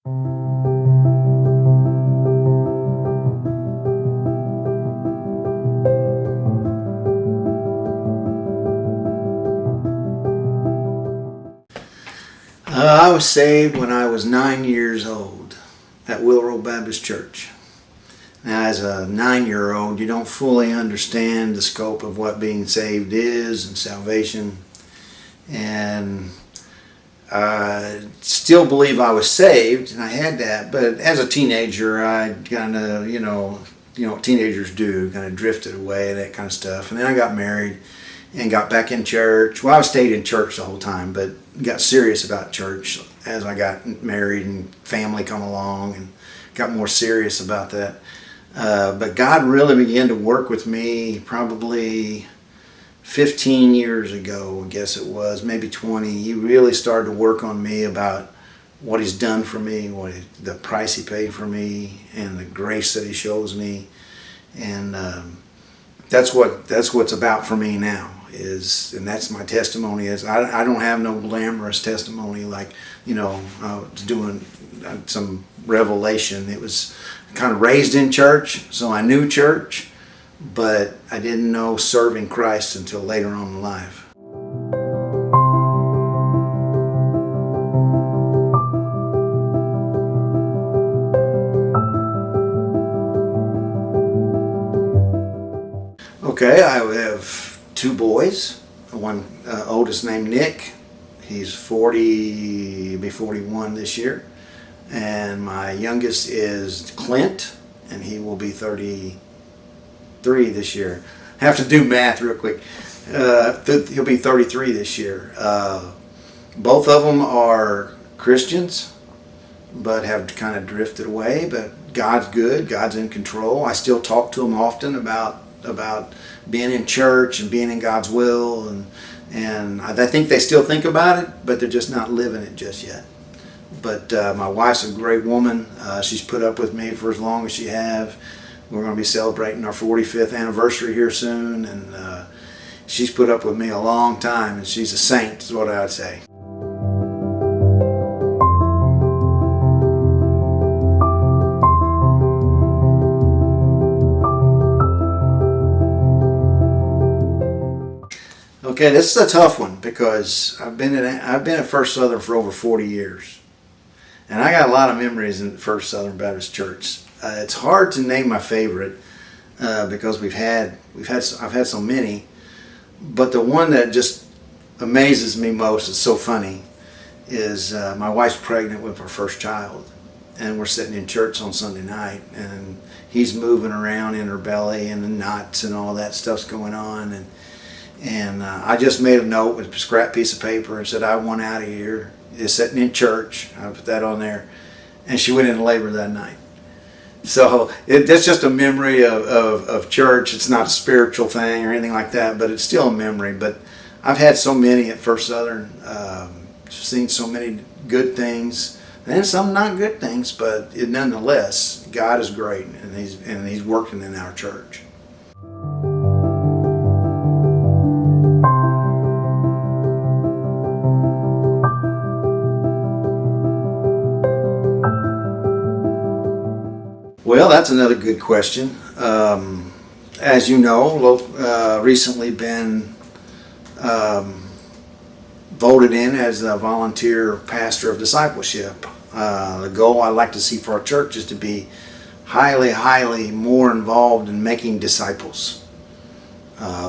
I was saved when I was 9 years old at Willow Baptist Church. Now, as a 9-year-old, you don't fully understand the scope of what being saved is and salvation. And I still believe I was saved, and I had that. But as a teenager, I kind of, what teenagers do, kind of drifted away and that kind of stuff. And then I got married and got back in church. Well, I stayed in church the whole time, but got serious about church as I got married and family come along and got more serious about that. But God really began to work with me probably 15 years ago, I guess it was, maybe 20. He really started to work on me about what He's done for me, the price He paid for me, and the grace that He shows me. And that's what's about for me now. And that's my testimony. I don't have no glamorous testimony like doing some revelation. It was kind of raised in church, so I knew church, but I didn't know serving Christ until later on in life. Okay, I have 2 boys. One oldest named Nick. He's 40, be 41 this year. And my youngest is Clint, and he will be 33 this year. I have to do math real quick. He'll be 33 this year. Both of them are Christians, but have kind of drifted away. But God's good. God's in control. I still talk to them often about being in church and being in God's will, and I think they still think about it, but they're just not living it just yet. But my wife's a great woman. She's put up with me for as long as she have. We're going to be celebrating our 45th anniversary here soon, and she's put up with me a long time, and she's a saint, is what I would say. Okay, this is a tough one because I've been at First Southern for over 40 years, and I got a lot of memories in First Southern Baptist Church. It's hard to name my favorite because I've had so many, but the one that just amazes me most, it's so funny, is my wife's pregnant with her first child, and we're sitting in church on Sunday night, and he's moving around in her belly, and the knots and all that stuff's going on, and I just made a note with a scrap piece of paper and said, I want out of here. It's sitting in church. I put that on there. And she went into labor that night. So that's just a memory of church. It's not a spiritual thing or anything like that, but it's still a memory. But I've had so many at First Southern, seen so many good things, and some not good things, but nonetheless, God is great, and He's working in our church. Well, that's another good question. As you know, recently been voted in as a volunteer pastor of discipleship. The goal I'd like to see for our church is to be highly more involved in making disciples.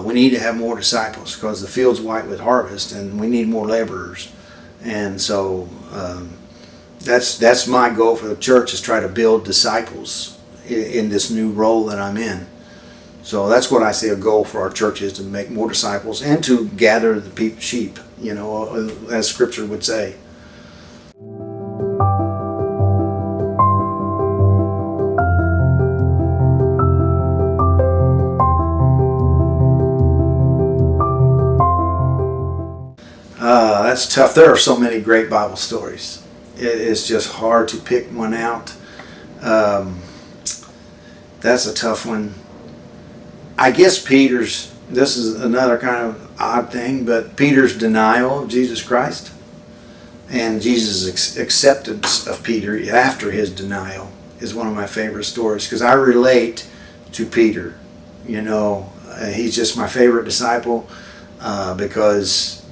We need to have more disciples because the field's white with harvest, and we need more laborers. And so that's my goal for the church, is try to build disciples in this new role that I'm in. So that's what I see a goal for our church is, to make more disciples and to gather the sheep, as Scripture would say. That's tough. There are so many great Bible stories. It's just hard to pick one out. That's a tough one. I guess Peter's, this is another kind of odd thing, but Peter's denial of Jesus Christ And Jesus' acceptance of Peter after his denial is one of my favorite stories, because I relate to Peter. He's just my favorite disciple because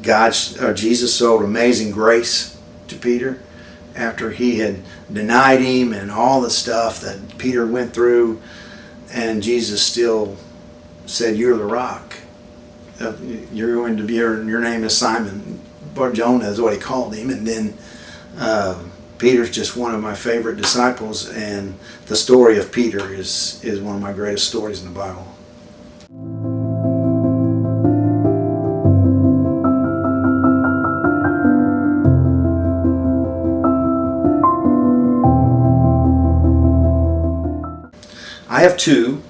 Jesus showed amazing grace to Peter after he had denied him and all the stuff that Peter went through, and Jesus still said, "You're the rock. You're going to be. Your name is Simon." Bar Jonah is what he called him. And then Peter's just one of my favorite disciples, and the story of Peter is one of my greatest stories in the Bible. I have two.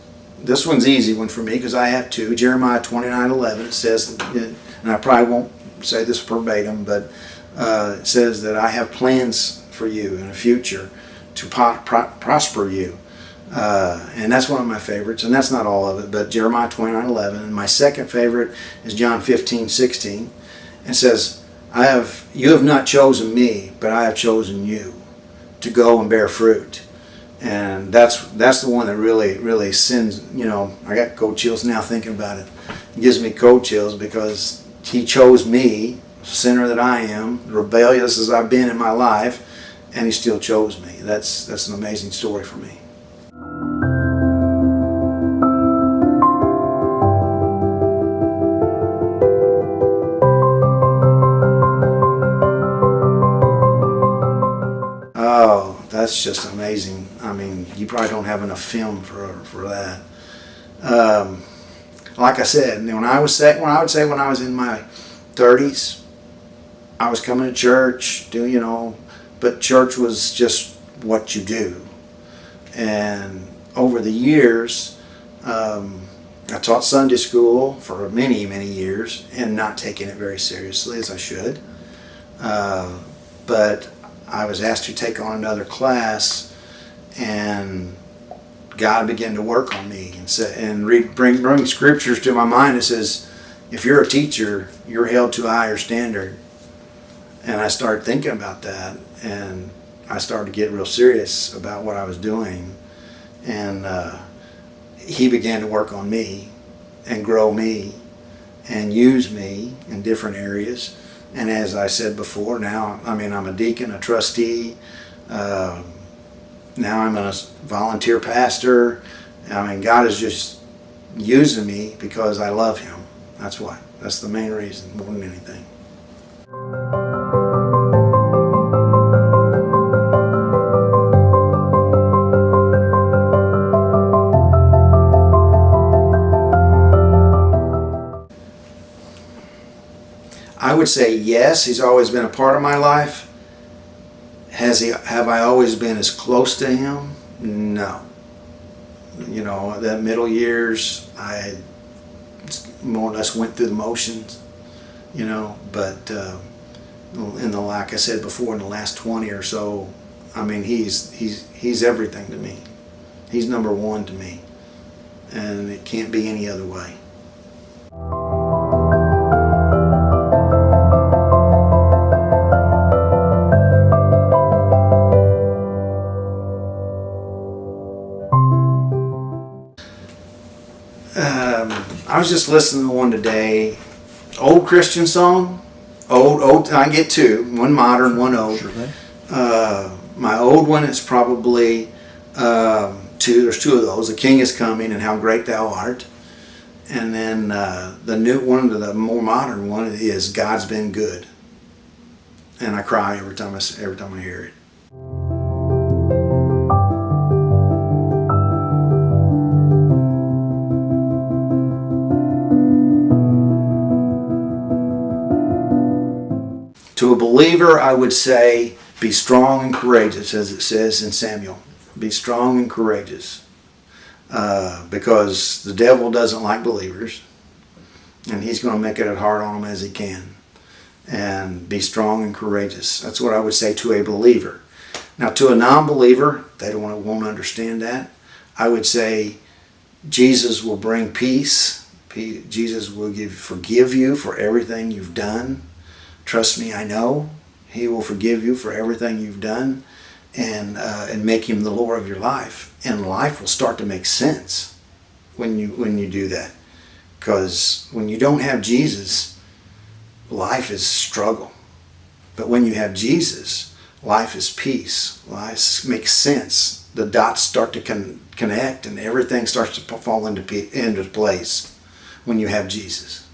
This one's an easy one for me because I have two. Jeremiah 29:11, it says, and I probably won't say this verbatim, but it says that I have plans for you in the future to prosper you. And that's one of my favorites, and that's not all of it, but Jeremiah 29:11. And my second favorite is John 15:16. It says, you have not chosen me, but I have chosen you to go and bear fruit. And that's the one that really sends, I got cold chills now thinking about it. It gives me cold chills because he chose me, sinner that I am, rebellious as I've been in my life, and he still chose me. That's an amazing story for me. Oh, that's just amazing. I mean, you probably don't have enough film for that. Like I said, when I was in my 30s, I was coming to church, but church was just what you do. And over the years, I taught Sunday school for many, many years and not taking it very seriously as I should. But I was asked to take on another class, and God began to work on me and bring scriptures to my mind. It says, if you're a teacher, you're held to a higher standard. And I started thinking about that, and I started to get real serious about what I was doing. And he began to work on me and grow me and use me in different areas. And as I said before, now, I'm a deacon, a trustee. Now I'm a volunteer pastor. God is just using me because I love him. That's why. That's the main reason, more than anything. I would say yes, he's always been a part of my life. Have I always been as close to him? No. That middle years, I more or less went through the motions, but like I said before, in the last 20 or so, he's everything to me. He's number one to me, and it can't be any other way. I was just listening to one today, old Christian song, old. I get two, one modern, one old. Sure thing. My old one is probably two. There's two of those. The King is Coming and How Great Thou Art, and then the new one, the more modern one, is God's Been Good, and I cry every time I hear it. To a believer, I would say, be strong and courageous, as it says in Samuel. Be strong and courageous. Because the devil doesn't like believers, and he's going to make it as hard on them as he can. And be strong and courageous. That's what I would say to a believer. Now, to a non-believer, they won't understand that. I would say Jesus will bring peace. Jesus will forgive you for everything you've done. Trust me, I know. He will forgive you for everything you've done, and make Him the Lord of your life. And life will start to make sense when you do that. Because when you don't have Jesus, life is struggle. But when you have Jesus, life is peace. Life makes sense. The dots start to connect, and everything starts to fall into place when you have Jesus.